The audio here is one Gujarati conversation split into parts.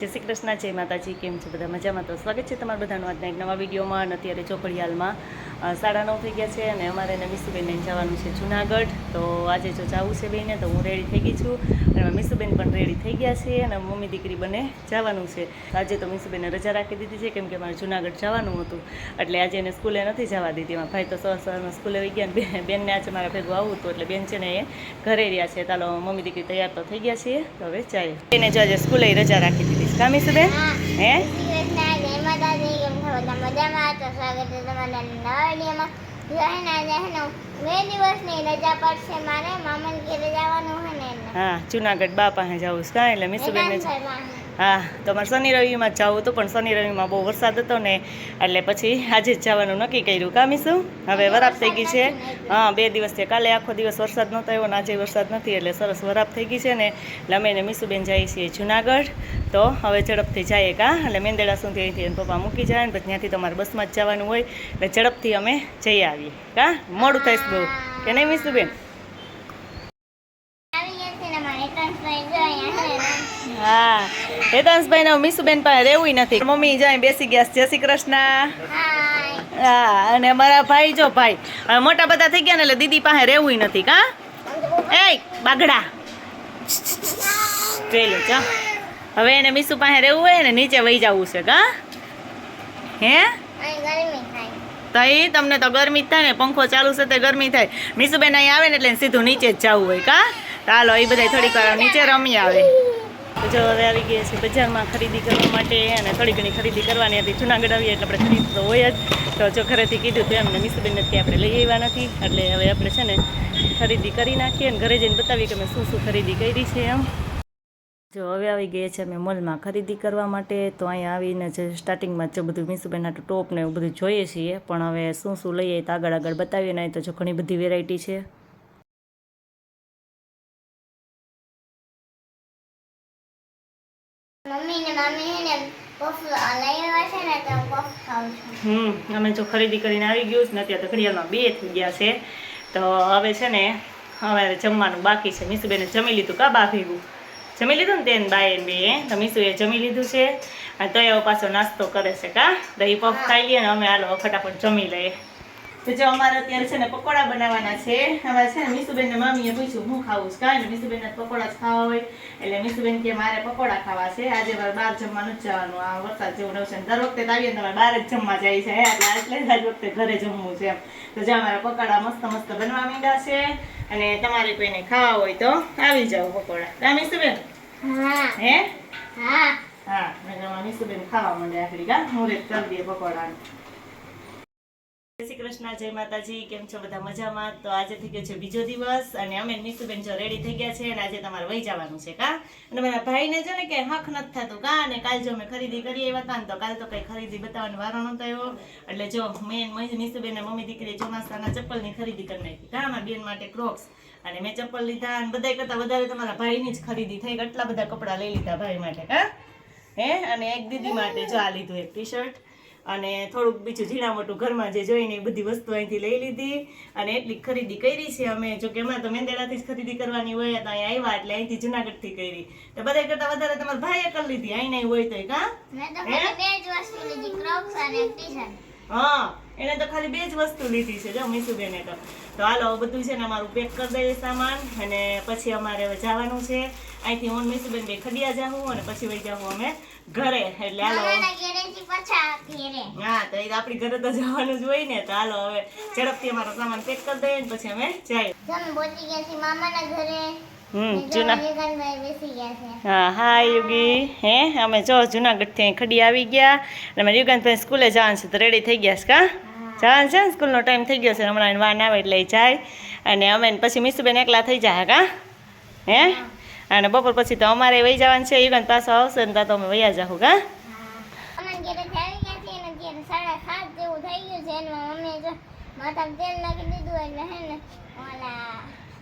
જય શ્રી કૃષ્ણ, જય માતાજી. કેમ છે બધા? મજામાં? તો સ્વાગત છે તમારા બધાનું આજના એક નવા વિડીયોમાં. અને અત્યારે ચોપડિયાલમાં 9:30 થઈ ગયા છે અને અમારે એને મીસુબેનને જવાનું છે જુનાગઢ. તો આજે જો જવું છે બેને, તો હું રેડી થઈ ગઈ છું અને મીસુબેન પણ રેડી થઈ ગયા છે અને મમ્મી દીકરી બંને જવાનું છે. આજે તો મીસુબેનને રજા રાખી દીધી છે કેમ કે મારે જુનાગઢ જવાનું હતું, એટલે આજે એને સ્કૂલે નથી જવા દીધી. એમાં ભાઈ તો સવારમાં સ્કૂલે વહી ગયા ને બેનને આજે મારા ભેગું આવવું હતું, એટલે બેન છે ને એ ઘરે રહ્યા છે. ચાલો મમ્મી દીકરી તૈયાર તો થઈ ગયા છીએ, તો હવે જાય. એને જો આજે સ્કૂલે રજા રાખી દીધી. મીસુબેન હે હા, જુનાગઢ બા પાસે જવું છે કાં, એટલે મીસુબેન હા, તો મારે શનિ રવિમાં જ જવું હતું, પણ શનિ રવિમાં બહુ વરસાદ હતો ને, એટલે પછી આજે જ જવાનું નક્કી કર્યું. કાં મીસુ? હવે વરાપ થઈ ગઈ છે. હા, 2 દિવસથી. કાલે આખો દિવસ વરસાદ નહોતો આવ્યો ને આજે વરસાદ નથી, એટલે સરસ વરાપ થઈ ગઈ છે ને, એટલે અમે એને મીસુબેન જઈએ છીએ જુનાગઢ. તો હવે ઝડપથી જઈએ કાં, એટલે મેંદેડા સુધી અહીંથી એને પપ્પા મૂકી જાય ને પછી ત્યાંથી તમારે બસમાં જ જવાનું હોય, એટલે ઝડપથી અમે જઈ આવીએ. કાં મોડું થઈશ બહુ કે નહીં મીસુબેન? હા, હેતાંશભાઈ ને મીસુબેન પાસે રહેવું નથી. મમ્મી જાય બેસી ગયા. જય શ્રી કૃષ્ણ. હા, અને અમારા ભાઈ જો ભાઈ હવે મોટા બધા થઈ ગયા ને, એટલે દીદી પાસે રહેવું નથી. કાં એ બાગડા જોઈ લે ચા. હવે એને મીસુ પાસે રહેવું હોય ને નીચે વહી જવું છે. કાં હે તો એ તમને તો ગરમી જ થાય ને, પંખો ચાલુ છે તે ગરમી થાય. મીસુબેન અહીં આવે ને એટલે સીધું નીચે જ જવું હોય. કાં ચાલો એ બધા થોડીક વાર નીચે રમી આવે. જો હવે આવી ગયા છે બજારમાં ખરીદી કરવા માટે, અને થોડી ઘણી ખરીદી કરવાની હતી. જુનાગઢ આવીએ એટલે આપણે ખરીદ તો હોય જ. તો જો ઘરેથી કીધું તો એમને મીસુબેન નથી આપણે લઈ આવ્યા નથી, એટલે હવે આપણે છે ને ખરીદી કરી નાખીએ અને ઘરે જઈને બતાવીએ કે મેં શું શું ખરીદી કરી છે એમ. જો હવે આવી ગયા છે અમે મોલમાં ખરીદી કરવા માટે. તો અહીંયા આવીને જે સ્ટાર્ટિંગમાં જો બધું મીસુબેન આટલું ટોપ ને એવું બધું જોઈએ છીએ, પણ હવે શું શું લઈએ તો આગળ બતાવીએ ને. તો જો ઘણી બધી વેરાયટી છે. અમે જો ખરીદી કરીને આવી ગયું છે ને, અત્યારે તો ઘડિયાળમાં 2 થઈ ગયા છે. તો હવે છે ને હવે જમવાનું બાકી છે. મીસુબેને જમી લીધું કા બા ભેગું જમી લીધું ને તેને બાએ બે, તો મીસુએ જમી લીધું છે અને તો એવો પાછો નાસ્તો કરે છે. કાં દહીં પફ ખાઈ લઈએ ને અમે હાલો ફટાફટ જમી લઈએ. તો જો અમારે અત્યારે છે ને પકોડા બનાવવાના છે. હવે છે ને મીસુબેનને મામીએ પૂછ્યું હું ખાવું છે કાંઈ ને, મીસુબેનને પકોડા જ ખાવા હોય એટલે મીસુબેન કે મારે પકોડા ખાવા છે. આજે મારે બહાર જમવાનું જ જવાનું, આ વરસાદ જેવું નવું છે. દર વખતે તો આવીએ ને તમારે બહાર જ જમવા જાય છે, એટલે આજ વખતે ઘરે જમવું છે એમ. તો જો અમારા પકોડા મસ્ત મસ્ત બનવા માંડ્યા છે, અને તમારે કોઈને ખાવા હોય તો આવી જાઓ પકોડા. કા મીસુબેન? હે હા, મીસુબેન ખાવા માંડે આખરી. કા મુહૂર્ત કરી દઈએ પકોડાનું. જય શ્રી કૃષ્ણ, જય માતાજી. કેમ છો બધા? મજામાં? તો આજે થઈ ગયો છે બીજો દિવસ અને અમે મીસુબેન જો રેડી થઈ ગયા છે અને આજે તમારે વહી જવાનું છે. કાં અને મારા ભાઈને જો ને કે હક નથી થતું. કાં અને કાલ જો મેં ખરીદી કરી આવ્યા હતા ને, તો કાલ તો કઈ ખરીદી બતાવવાનો વારો નહોતો આવ્યો. એટલે જો મેં મીસુબેન ને મમ્મી દીકરી ચોમાસાના ચપ્પલની ખરીદી કરી નાખી. કાં મારા બેન માટે ક્રોક્સ, અને મેં ચપ્પલ લીધા અને બધા કરતા વધારે તમારા ભાઈની જ ખરીદી થઈ. કેટલા બધા કપડાં લઈ લીધા ભાઈ માટે. કાં હે અને એક દીદી માટે જો આ લીધું એક ટી-શર્ટ, અને થોડુંક બીજું ઝીણા મોટું ઘરમાં જે જોઈને એ બધી વસ્તુ અહીંથી લઈ લીધી. અને એટલી ખરીદી કરી છે અમે. જો કે એમાં તો મેંદેડાથી જ ખરીદી કરવાની હોય, તો અહીંયા આવ્યા એટલે અહીંથી જુનાગઢથી કરી. તો બધા કરતા વધારે તમારા ભાઈએ કરી લીધી અહીં નહીં હોય તો. કાં હા, એને તો ખાલી 2 જ વસ્તુ લીધી છે જો મીસુબેને તો. તો હાલો બધું છે ને અમારું પેક કરી દઈએ સામાન, અને પછી અમારે હવે જવાનું છે. અહીંથી હું મીસુબેન બે ખડિયા જાઉં અને પછી વહી જાઉં અમે ઘરે. એટલે હાલો હા, તો એ આપણી ઘરે તો જવાનું જ હોય ને. તો હાલો હવે ઝડપથી અમારો સામાન પેક કરી દઈએ ને પછી અમે જઈએ. હા હા યુગી હે અમે જો જુનાગઢથી અહીં ખડી આવી ગયા અને અમારે યુગાનભાઈ સ્કૂલે જવાનું છે, તો રેડી થઈ ગયા છે. કાં જવાનું છે ને, સ્કૂલનો ટાઈમ થઈ ગયો છે. હમણાં વાન આવે એટલે જાય, અને અમે પછી મીસુબેન એકલા થઈ જાય. કાં હે અને બપોર પછી તો અમારે વહી જવાનું છે. યુગાન પાછો આવશે ને તો અમે વયા જાઉં. કાં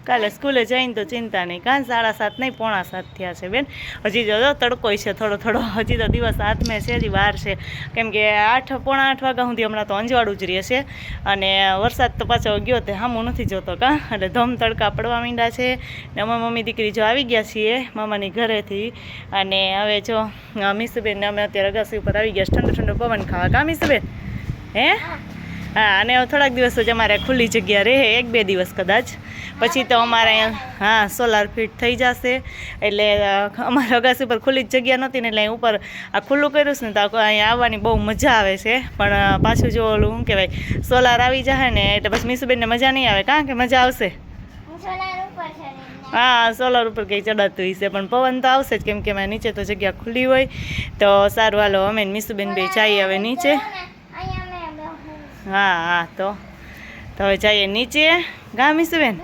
કાલે સ્કૂલે જઈને તો ચિંતા નહીં, કાં 7:30 નહીં 6:45 થયા છે બેન. હજી જો તડકો છે થોડો થોડો, હજી તો દિવસ હાથમાં છે, હજી વાર છે. કેમ કે 8 પોણા 8 વાગ્યા સુધી હમણાં તો અંજવાળું જ રહે છે. અને વરસાદ તો પાછો ગયો તે સામું નથી જોતો કાં, એટલે ધમ તડકા પડવા માંડ્યા છે. ને અમે મમ્મી દીકરી જો આવી ગયા છીએ મામાની ઘરેથી. અને હવે જો મીસુબેન અમે અત્યારે અગાસી ઉપર આવી ગયા ઠંડો ઠંડો પવન ખાવા. કાં મીસુબેન? હે હા, અને થોડાક દિવસ જ અમારે ખુલ્લી જગ્યા રહે, 1-2 દિવસ કદાચ. પછી તો અમારે હા સોલાર ફિટ થઈ જશે. એટલે અમારે અગાસી ઉપર ખુલ્લી જ જગ્યા નહોતી ને એટલે અહીં ઉપર આ ખુલ્લું કર્યું છે ને તો અહીંયા આવવાની બહુ મજા આવે છે. પણ પાછું જો ઓલું શું કહેવાય સોલાર આવી જાય ને એટલે પછી મીસુબેનને મજા નહીં આવે. કાં કે મજા આવશે? હા, સોલાર ઉપર કંઈ ચડાતું હશે પણ પવન તો આવશે જ, કેમ કે મેં નીચે તો જગ્યા ખુલ્લી હોય. તો સારું હાલો અમે મીસુબેન બે જઈએ હવે નીચે. હા તો હવે જઈએ નીચે. ગા મીસુબેન?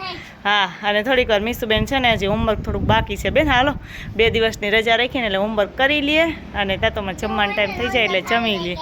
હા, અને થોડીક વાર મીસુબેન છે ને હજી હોમવર્ક થોડુંક બાકી છે બેન. હાલો 2 દિવસની રજા રાખીને એટલે હોમવર્ક કરી લઈએ અને ત્યાં તો જમવાનો ટાઈમ થઈ જાય એટલે જમી લઈએ.